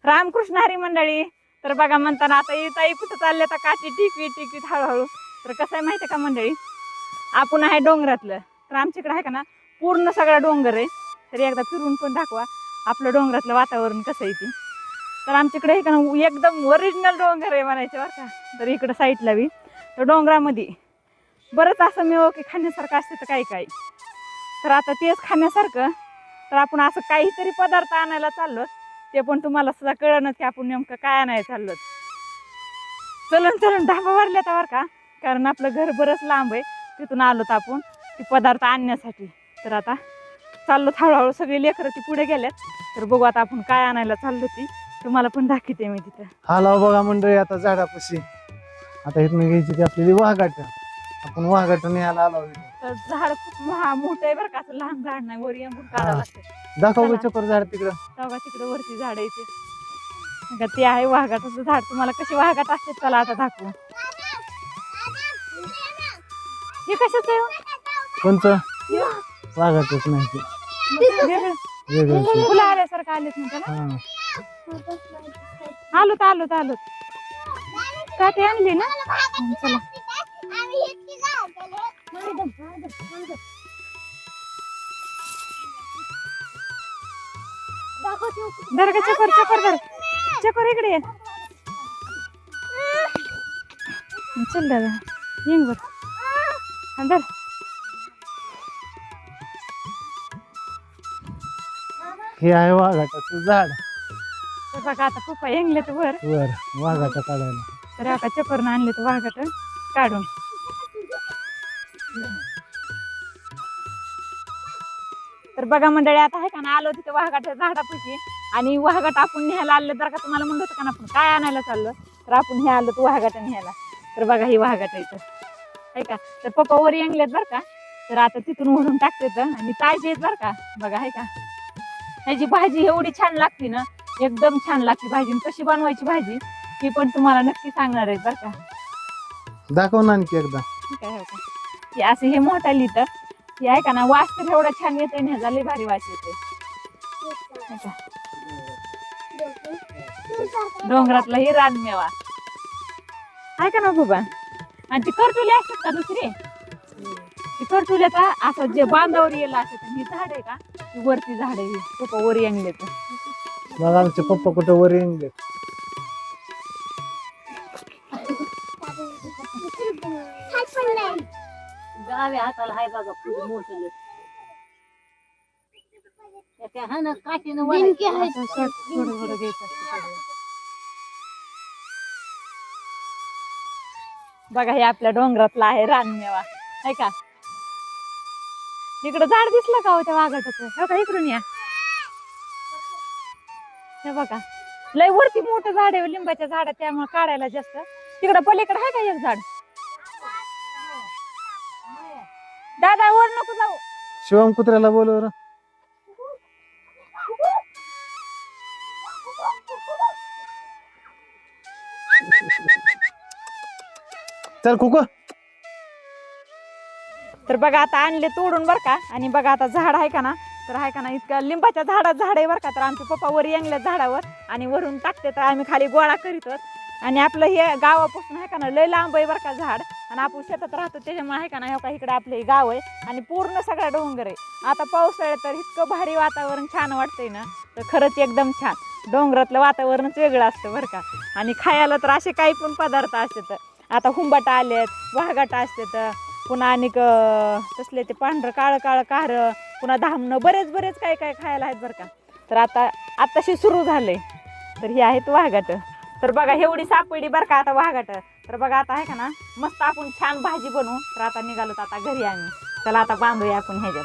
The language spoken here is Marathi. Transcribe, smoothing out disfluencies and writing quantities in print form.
रामकृष्ण हरी मंडळी. तर बघा म्हणताना आता ताई कुठं चालले आता काठी टिकवीत हळूहळू. तर कसं आहे माहिती आहे का मंडळी, आपण आहे डोंगरातलं. तर आमच्याकडे आहे का ना पूर्ण सगळा डोंगर आहे. तर एकदा फिरून पण दाखवा आपलं डोंगरातलं वातावरण कसं आहे ते. तर आमच्याकडे आहे का ना एकदम ओरिजिनल डोंगर आहे म्हणायचे बरं का. तर इकडं साईडला बी तर डोंगरामध्ये बरंच असं मिळव की खाण्यासारखं असते तर काही काही. तर आता तेच खाण्यासारखं तर आपण असं काहीतरी पदार्थ आणायला चाललो, ते पण तुम्हाला सुद्धा कळलं की आपण नेमकं काय आणायला चाललो. चलन ढाबा वाढल्या तर बरं का, कारण आपलं घर बरंच लांब आहे. तिथून आलोत आपण ते पदार्थ आणण्यासाठी. तर आता चाललो हळूहळू, सगळे लेकरं ती पुढे गेल्यात. तर बघू आता आपण काय आणायला चाललो ती तुम्हाला पण दाखवते मी तिथं. आलो बघा मंडळी आता झाडापाशी. आता इथून घ्यायची ती आपली वाघाट. आपण वाघाट न्यायला आलो इथं. तर झाड खूप मोठं आहे बरं का, असं लहान झाड नाही, वर येऊन काढावं लागतं. दाखव चक्कर झाड तिकडं. तेव्हा तिकडे वरती झाड आहे ते आहे वाघाटाचं झाड. तुम्हाला कशी वाघाट असते चला आता दाखवू. हे कशाच आहे हो? कोणचं वाघाटच नाही ते. वेगळं फुलं आल्यासारखं आलेत ना त्याला. आलोत काठी आणली ना. चला धर का चकोर इकडे ये. चल दादा येंग बर धर. हे आहे वाघाटाचं झाड. तर बघा आता पप्पा येंगले तर वर वाघाटा काढायला. तर आता चकोरनं आणले तर वाघाट काढून. तर बघा मंडळी आता आहे का ना आलो तिथे वाघाट झाडापाशी. आणि वाघाट आपण न्यायला आलं तर का तुम्हाला म्हणलं होतं का ना आपण काय आणायला चाललो. तर आपण हे आलो तर वाघाट न्यायला. तर बघा ही वाघाट इथं आहे का. तर पप्पा वर येंगलेत बरं का. तर आता तिथून वरून टाकते आणि ताजे आहेत बरं का. बघा आहे का त्याची भाजी एवढी छान लागते ना, एकदम छान लागते भाजी. कशी बनवायची भाजी ती पण तुम्हाला नक्की सांगणार आहे बरं का. दाखव ना आणखी एकदा. ठीक आहे का. हे असं हे मोठा लिहितं हे आहे का ना, वास तर एवढा छान येते ना, ह्याचा लय भारी वास येते. डोंगरातला हे रानमेवा आहे का ना बाबा. आणि ती करटुले असतात का दुसरे, ती करटुले का असं जे बांधावर येला असत. ही झाड आहे का ती वरती झाड आहे. पप्पा वर येंगले तर बघा आमचे पप्पा कुठं वर येंगले. गावी हाताला हाय बघा पुढे मोठं बघा हे आपल्या डोंगरातला आहे रानमेवा आहे का. इकडं झाड दिसलं का हो त्या वाघाटाचं. हो का इकडून या. हे बघा लय वरती मोठं झाड आहे लिंबाच्या झाड, त्यामुळे काढायला जास्त. तिकडं पलीकडे आहे का एक झाड. दादा वर नको जाऊ. शिवम कुत्र्याला बोलव. चल कुक. तर बघा आता आणले तोडून बर का. आणि बघा आता झाड आहे का ना, तर आहे का ना इतकं लिंबाच्या झाड आहे बर का. तर आमचे पप्पा वर येंगल्या झाडावर आणि वरून टाकते, तर आम्ही खाली गोळा करीत. आणि आपलं हे गावापासून आहे का ना लय लांब आहे बर का झाड. आणि आपण शेतात राहतो त्याच्यामुळे आहे का ना, हे का इकडे आपलं हे गाव आहे आणि पूर्ण सगळा डोंगर आहे. आता पावसाळ्यात तर इतकं भारी वातावरण छान वाटतंय ना, तर खरंच एकदम छान. डोंगरातलं वातावरणच वेगळं असतं बरं का. आणि खायला तर असे काही पण पदार्थ असतात. आता हुंबाटा आलेत, वाघाटा असतात, पुन्हा आणि तसले ते पांढरं काळं कार, पुन्हा धामणं, बरेच काय खायला आहेत बरं का. तर आताशी सुरू झालंय. तर हे आहेत वाघाट. तर बघा एवढी सापडी बरं का आता वाघाट. तर बघा आता आहे का ना मस्त आपण छान भाजी बनवू. तर आता निघालो आता घरी आम्ही. चला आता बांधूया आपण ह्याच्यात.